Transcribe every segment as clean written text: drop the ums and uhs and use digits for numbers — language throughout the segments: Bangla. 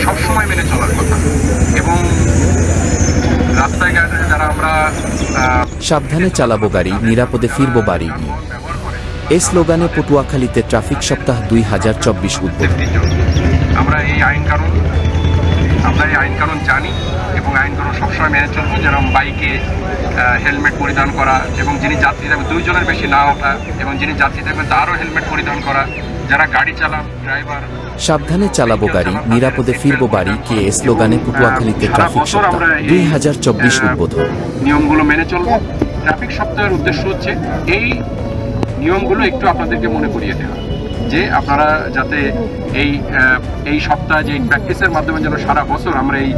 সবসময় মেনে চলার কথা। এবং রাস্তায় যারা আমরা সাবধানে চালাবো গাড়ি, নিরাপদে ফিরবো বাড়ি। ব্যবহার করে এই স্লোগানে পটুয়াখালীতে ট্রাফিক সপ্তাহ 2024 উদ্বোধন। আমরা এই আইন কানুন জানি এবং আইন কানুন সবসময় মেনে চলবো। যেরকম বাইকে হেলমেট পরিধান করা, এবং যিনি যাত্রী থাকবেন 2 জনের বেশি না ওঠা, এবং যিনি যাত্রী থাকবেন তারও হেলমেট পরিধান করা। যারা গাড়ি চালান, ড্রাইভার সাবধানে চালাবো গাড়ি, নিরাপদে ফিরবো বাড়ি কে এই স্লোগানে পটুয়াখালীতে ট্রাফিক সপ্তাহ 2024 উদ্বোধন। নিয়মগুলো মেনে চলবো। ট্রাফিক সপ্তাহের উদ্দেশ্য হচ্ছে এই নিয়মগুলো একটু আপনাদেরকে মনে করিয়ে দেওয়া, যে আপনারা যাতে এই সপ্তাহে যে প্র্যাকটিসের মাধ্যমে যেন সারা বছর আমরা এই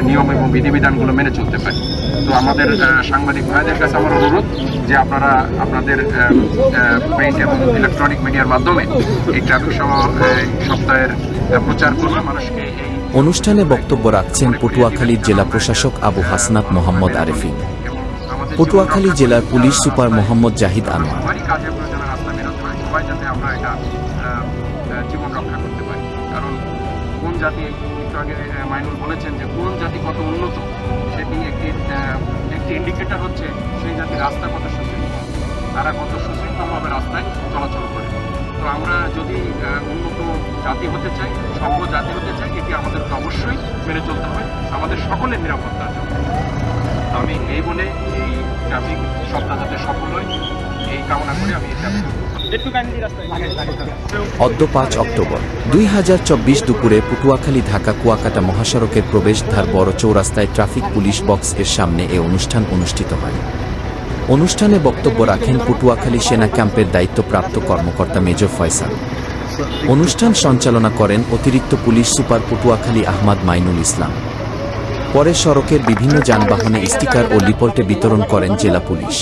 নিয়ম এবং বিধিবিধানগুলো মেনে চলতে পারি। তো আমাদের সাংবাদিক ভাইদের কাছে আমার অনুরোধ যে আপনারা আপনাদের প্রিন্ট এবং ইলেকট্রনিক মিডিয়ার মাধ্যমে এই ট্রাফিক সপ্তাহের প্রচার করবে মানুষকে। অনুষ্ঠানে বক্তব্য রাখছেন পটুয়াখালীর জেলা প্রশাসক আবু হাসনাত মোহাম্মদ আরেফিন, পটুয়াখালী জেলার পুলিশ সুপার মোহাম্মদ জাহিদ আনোয়ার। কাজের প্রয়োজনে রাস্তা বেরোতে হয়, সবাই যাতে আমরা এটা জীবন রক্ষা করতে পারি। কারণ কোন জাতি, একটু আগে মাইনুল বলেছেন যে কোন জাতি কত উন্নত, সেটি একটি ইন্ডিকেটর হচ্ছে সেই জাতির রাস্তা কত সুশৃঙ্খল, তারা কত সুশৃঙ্খলভাবে রাস্তায় চলাচল করে। তো আমরা যদি উন্নত জাতি হতে চাই, সভ্য জাতি হতে চাই, এটি আমাদেরকে অবশ্যই মেনে চলতে হবে আমাদের সকলের নিরাপত্তার জন্য। আমি এই বলে এই ট্রাফিক সপ্তাহ যাতে সফল হয় এই কামনা করে আমি অদ্য 5 অক্টোবর 2024 দুপুরে পটুয়াখালী ঢাকা কুয়াকাটা মহাসড়কের প্রবেশদ্বার বড় চৌরাস্তায় ট্রাফিক পুলিশ বক্স এর সামনে এ অনুষ্ঠান অনুষ্ঠিত হয়। অনুষ্ঠানে বক্তব্য রাখেন পটুয়াখালী সেনা ক্যাম্পের দায়িত্বপ্রাপ্ত কর্মকর্তা মেজর ফয়সাল। অনুষ্ঠান সঞ্চালনা করেন অতিরিক্ত পুলিশ সুপার পটুয়াখালী আহমদ মাইনুল ইসলাম। পরে সড়কের বিভিন্ন যানবাহনে স্টিকার ও লিফলেট বিতরণ করেন জেলা পুলিশ।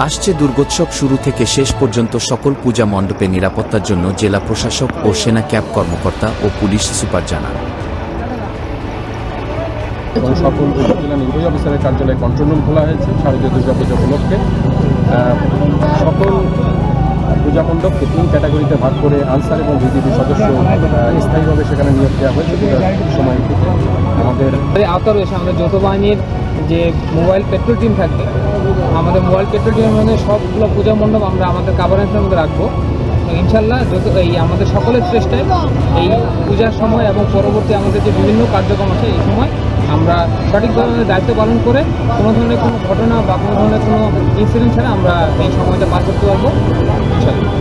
আসছে দুর্গোৎসব শুরু থেকে শেষ পর্যন্ত সকল পূজা মণ্ডপে নিরাপত্তার জন্য জেলা প্রশাসক ও সেনা ক্যাম্প কর্মকর্তা ও পুলিশ সুপার জানান। এবং সকল উপজেলা নির্বাহী অফিসারের কার্যালয়ে কন্ট্রোল রুম খোলা হয়েছে শারদীয় দুর্গাপূজা উপলক্ষে। সকল পূজা মণ্ডপকে 3 ক্যাটাগরিতে ভাগ করে আনসার এবং বিজিবি সদস্য স্থায়ীভাবে সেখানে নিয়োগ দেওয়া হয়েছে। সময় থেকে আমাদের আওতা রয়েছে আমাদের যৌথ বাহিনীর যে মোবাইল পেট্রোল টিম থাকবে, আমাদের মোবাইল পেট্রোল টিমের মধ্যে সবগুলো পূজা মণ্ডপ আমরা আমাদের কাভারেন্সের মধ্যে রাখবো। ইনশাল্লাহ এই আমাদের সকলের চেষ্টায় এই পূজার সময় এবং পরবর্তী আমাদের যে বিভিন্ন কার্যক্রম আছে এই সময় আমরা সঠিকভাবে দায়িত্ব পালন করে কোনো ধরনের কোনো ঘটনা বা কোনো ধরনের কোনো ইনসিডেন্ট ছাড়া আমরা এই সময়টা পার করতে পারবো ইনশাল্লাহ।